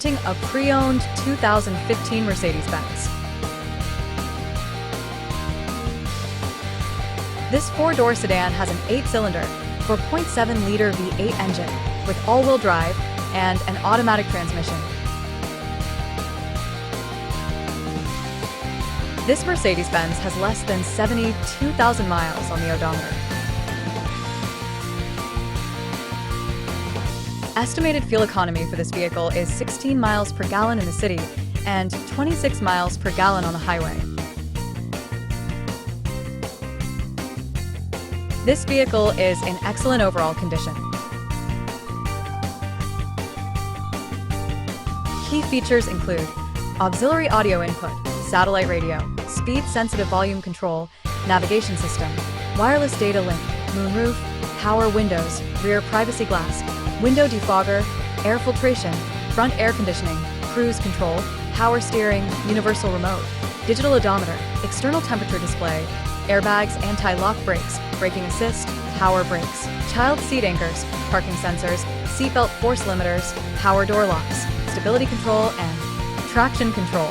A pre-owned 2015 Mercedes-Benz. This four-door sedan has an 8-cylinder, 4.7-liter V8 engine with all-wheel drive and an automatic transmission. This Mercedes-Benz has less than 72,000 miles on the odometer. Estimated fuel economy for this vehicle is 16 miles per gallon in the city and 26 miles per gallon on the highway. This vehicle is in excellent overall condition. Key features include auxiliary audio input, satellite radio, speed-sensitive volume control, navigation system, wireless data link, moonroof, power windows, rear privacy glass, window defogger, air filtration, front air conditioning, cruise control, power steering, universal remote, digital odometer, external temperature display, airbags, anti-lock brakes, braking assist, power brakes, child seat anchors, parking sensors, seatbelt force limiters, power door locks, stability control, and traction control.